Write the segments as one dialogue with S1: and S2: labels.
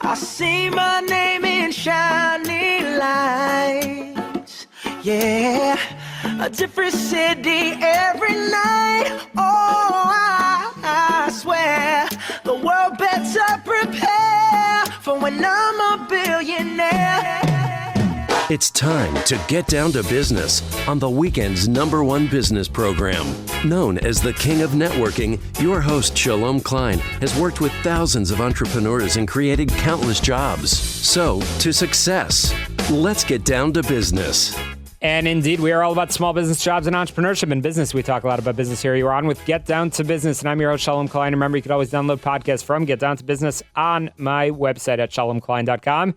S1: I see my name in shining lights, yeah, a different city every night. Oh, I swear the world better prepare for when I'm a billionaire.
S2: It's time to get down to business on the weekend's #1 business program. Known as the King of Networking, your host Shalom Klein has worked with thousands of entrepreneurs and created countless jobs. So, to success. Let's get down to business.
S3: And indeed, we are all about small business, jobs, and entrepreneurship in business. We talk a lot about business here. You're on with Get Down to Business, and I'm your host, Shalom Klein. Remember, you can always download podcasts from Get Down to Business on my website at shalomklein.com.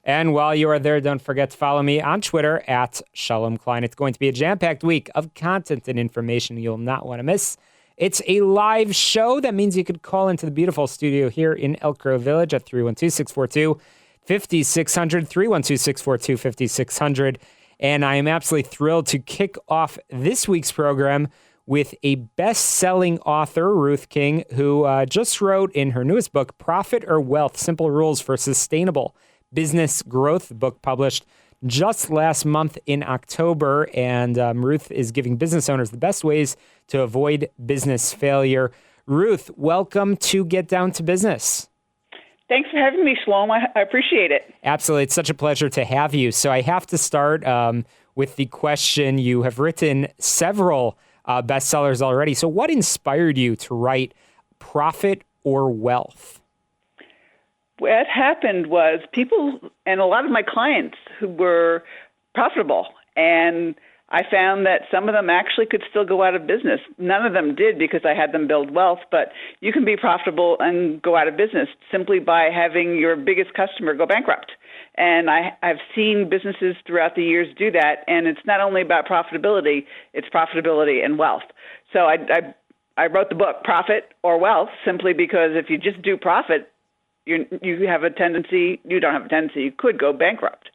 S3: And while you are there, don't forget to follow me on Twitter at Shalom Klein. It's going to be a jam-packed week of content and information you'll not want to miss. It's a live show. That means you could call into the beautiful studio here in Elk Grove Village at 312-642-5600, 312-642-5600. And I am absolutely thrilled to kick off this week's program with a best-selling author, Ruth King, who just wrote in her newest book, Profit or Wealth, Simple Rules for Sustainable Business Growth, book published just last month in October. And Ruth is giving business owners the best ways to avoid business failure. Ruth, welcome to Get Down to Business.
S4: Thanks for having me, Shalom. I appreciate it.
S3: Absolutely. It's such a pleasure to have you. So I have to start with the question. You have written several bestsellers already. So what inspired you to write Profit or Wealth?
S4: What happened was people, and a lot of my clients who were profitable, and I found that some of them actually could still go out of business. None of them did because I had them build wealth, but you can be profitable and go out of business simply by having your biggest customer go bankrupt. And I've seen businesses throughout the years do that, and it's not only about profitability, it's profitability and wealth. So I wrote the book, Profit or Wealth, simply because if you just do profit, you don't have a tendency, you could go bankrupt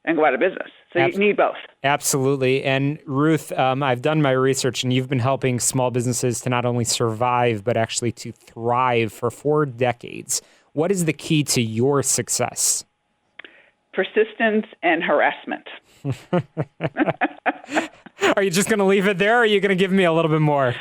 S4: and go out of business. So you need both.
S3: Absolutely. And Ruth, I've done my research, and you've been helping small businesses to not only survive, but actually to thrive for 4 decades. What is the key to your success?
S4: Persistence and harassment.
S3: Are you just going to leave it there, or are you going to give me a little bit more?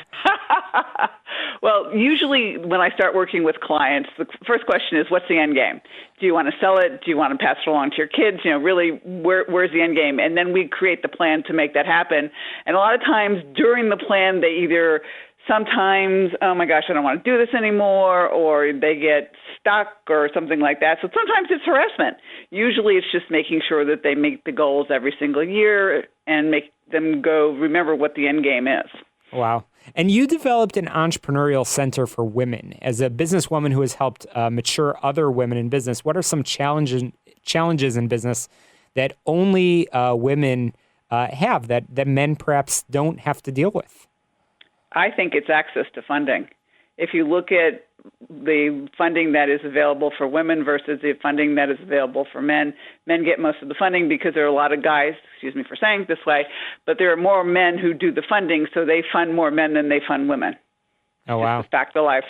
S4: Well, usually when I start working with clients, the first question is, what's the end game? Do you want to sell it? Do you want to pass it along to your kids? Really, where's the end game? And then we create the plan to make that happen. And a lot of times during the plan, they either sometimes, oh my gosh, I don't want to do this anymore, or they get stuck or something like that. So sometimes it's harassment. Usually it's just making sure that they meet the goals every single year and make them go remember what the end game is. Wow.
S3: And you developed an entrepreneurial center for women. As a businesswoman who has helped mature other women in business, what are some challenges in business that only women have that men perhaps don't have to deal with?
S4: I think it's access to funding. If you look at the funding that is available for women versus the funding that is available for men, men get most of the funding because there are a lot of guys, excuse me for saying it this way, but there are more men who do the funding, so they fund more men than they fund women.
S3: Oh, wow.
S4: It's back to life.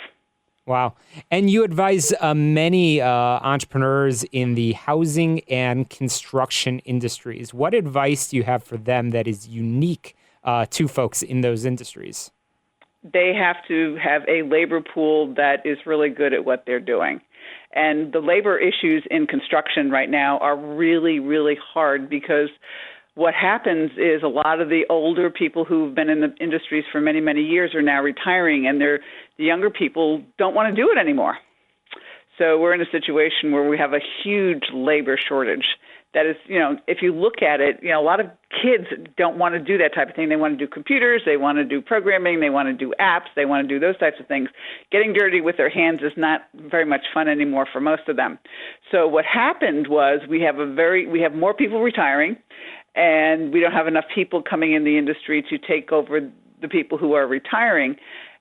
S3: Wow. And you advise many entrepreneurs in the housing and construction industries. What advice do you have for them that is unique to folks in those industries?
S4: They have to have a labor pool that is really good at what they're doing. And the labor issues in construction right now are really, really hard because what happens is a lot of the older people who've been in the industries for many, many years are now retiring, and the younger people don't want to do it anymore. So we're in a situation where we have a huge labor shortage. That is, if you look at it, a lot of kids don't want to do that type of thing. They want to do computers, they want to do programming, they want to do apps, they want to do those types of things. Getting dirty with their hands is not very much fun anymore for most of them. So what happened was we have more people retiring, and we don't have enough people coming in the industry to take over the people who are retiring.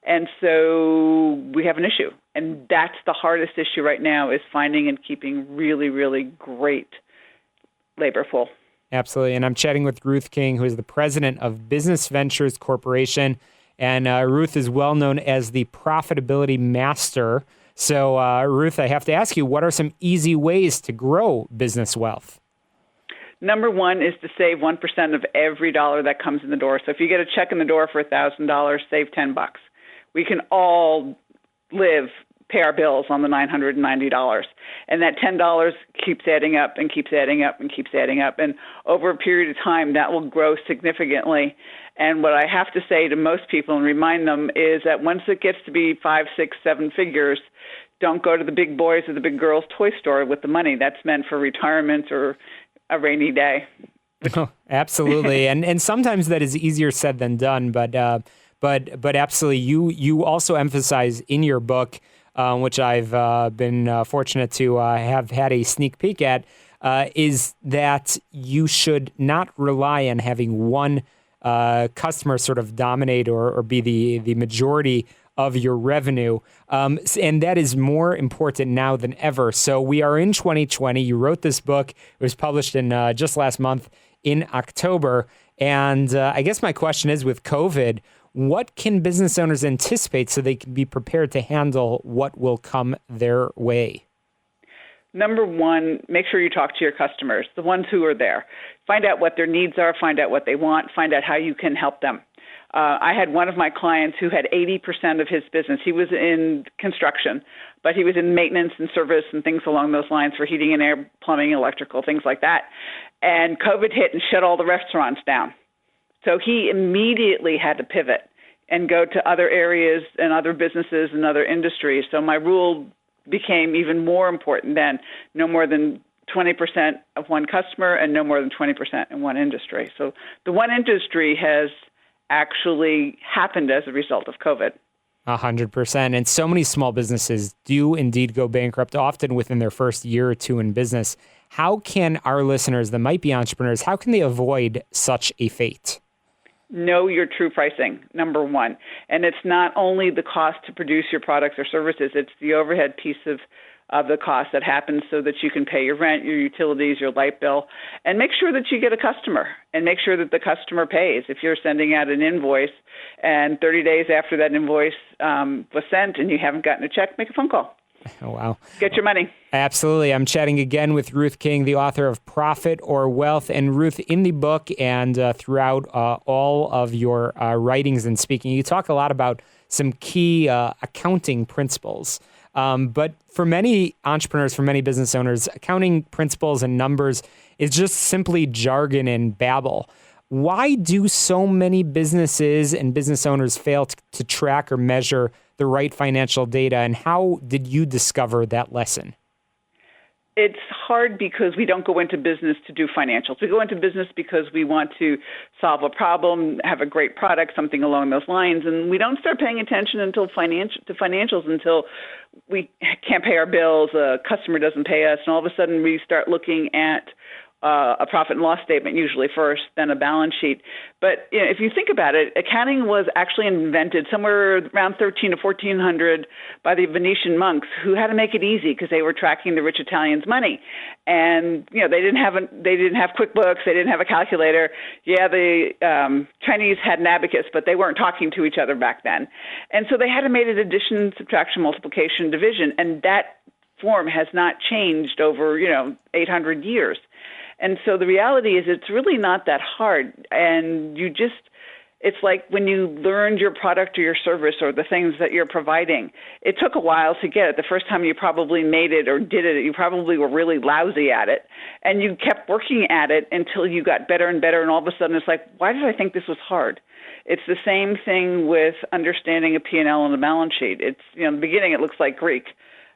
S4: And so we have an issue. And that's the hardest issue right now, is finding and keeping really, really great labor pool.
S3: Absolutely. And I'm chatting with Ruth King, who is the president of Business Ventures Corporation. And Ruth is well known as the profitability master. So, Ruth, I have to ask you, what are some easy ways to grow business wealth?
S4: Number one is to save 1% of every dollar that comes in the door. So if you get a check in the door for $1,000, save $10. We can all pay our bills on the $990. And that $10 keeps adding up and keeps adding up and keeps adding up. And over a period of time, that will grow significantly. And what I have to say to most people and remind them is that once it gets to be 5, 6, 7 figures, don't go to the big boys or the big girls toy store with the money. That's meant for retirement or a rainy day.
S3: Oh, absolutely. And sometimes that is easier said than done, but absolutely. You also emphasize in your book, which I've been fortunate to have had a sneak peek at, is that you should not rely on having one customer sort of dominate or be the majority of your revenue. And that is more important now than ever. So we are in 2020. You wrote this book. It was published in just last month in October. And I guess my question is, with COVID, what can business owners anticipate so they can be prepared to handle what will come their way?
S4: Number one, make sure you talk to your customers, the ones who are there. Find out what their needs are, find out what they want, find out how you can help them. I had one of my clients who had 80% of his business. He was in construction, but he was in maintenance and service and things along those lines for heating and air, plumbing, electrical, things like that. And COVID hit and shut all the restaurants down. So he immediately had to pivot and go to other areas and other businesses and other industries. So my rule became even more important then, no more than 20% of one customer and no more than 20% in one industry. So the one industry has actually happened as a result of COVID.
S3: 100%. And so many small businesses do indeed go bankrupt, often within their first year or two in business. How can our listeners that might be entrepreneurs, how can they avoid such a fate?
S4: Know your true pricing, number one. And it's not only the cost to produce your products or services, it's the overhead piece of the cost that happens so that you can pay your rent, your utilities, your light bill, and make sure that you get a customer and make sure that the customer pays. If you're sending out an invoice and 30 days after that invoice was sent and you haven't gotten a check, make a phone call.
S3: Oh, wow.
S4: Get your money.
S3: Absolutely. I'm chatting again with Ruth King, the author of Profit or Wealth. And Ruth, in the book and throughout all of your writings and speaking, you talk a lot about some key accounting principles. But for many entrepreneurs, for many business owners, accounting principles and numbers is just simply jargon and babble. Why do so many businesses and business owners fail to track or measure the right financial data, and how did you discover that lesson?
S4: It's hard because we don't go into business to do financials. We go into business because we want to solve a problem, have a great product, something along those lines, and we don't start paying attention to financials until we can't pay our bills, a customer doesn't pay us, and all of a sudden we start looking at a profit and loss statement usually first, then a balance sheet. But if you think about it, accounting was actually invented somewhere around 13 to 1400 by the Venetian monks who had to make it easy because they were tracking the rich Italians' money. And they didn't have QuickBooks, they didn't have a calculator. Yeah, the Chinese had an abacus, but they weren't talking to each other back then. And so they had to make it addition, subtraction, multiplication, division, and that form has not changed over 800 years. And so the reality is it's really not that hard. And it's like when you learned your product or your service or the things that you're providing, it took a while to get it. The first time you probably made it or did it, you probably were really lousy at it. And you kept working at it until you got better and better. And all of a sudden it's like, why did I think this was hard? It's the same thing with understanding a P&L and a balance sheet. It's, in the beginning it looks like Greek.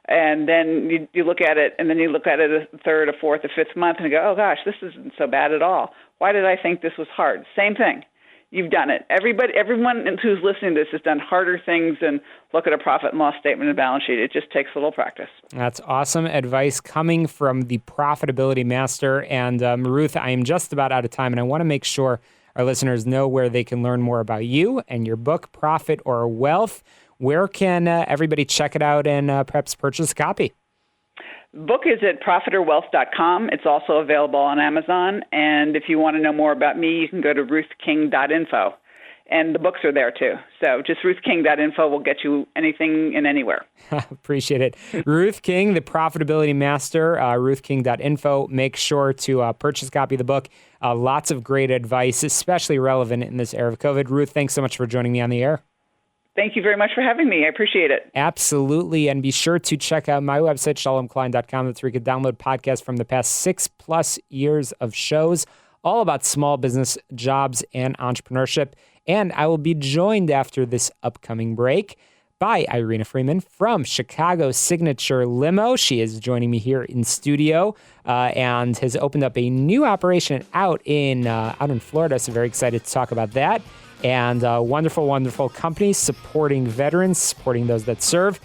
S4: And then you look at it, and then you look at it a third, a fourth, a fifth month, and you go, oh, gosh, this isn't so bad at all. Why did I think this was hard? Same thing. You've done it. Everyone who's listening to this has done harder things than look at a profit and loss statement and balance sheet. It just takes a little practice.
S3: That's awesome advice coming from the profitability master. And Ruth, I am just about out of time, and I want to make sure our listeners know where they can learn more about you and your book, Profit or Wealth. Where can everybody check it out and perhaps purchase a copy?
S4: The book is at profitorwealth.com. It's also available on Amazon. And if you want to know more about me, you can go to ruthking.info. And the books are there too. So just ruthking.info will get you anything and anywhere.
S3: Appreciate it. Ruth King, the profitability master, ruthking.info. Make sure to purchase a copy of the book. Lots of great advice, especially relevant in this era of COVID. Ruth, thanks so much for joining me on the air.
S4: Thank you very much for having me. I appreciate it.
S3: Absolutely. And be sure to check out my website, shalomklein.com. That's where you can download podcasts from the past 6+ years of shows, all about small business, jobs, and entrepreneurship. And I will be joined after this upcoming break by Irina Freeman from Chicago Signature Limo. She is joining me here in studio and has opened up a new operation out in Florida. So very excited to talk about that. And wonderful, wonderful company supporting veterans, supporting those that serve.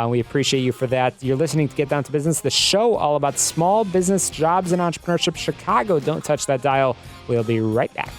S3: We appreciate you for that. You're listening to Get Down to Business, the show all about small business, jobs, and entrepreneurship. Chicago, don't touch that dial. We'll be right back.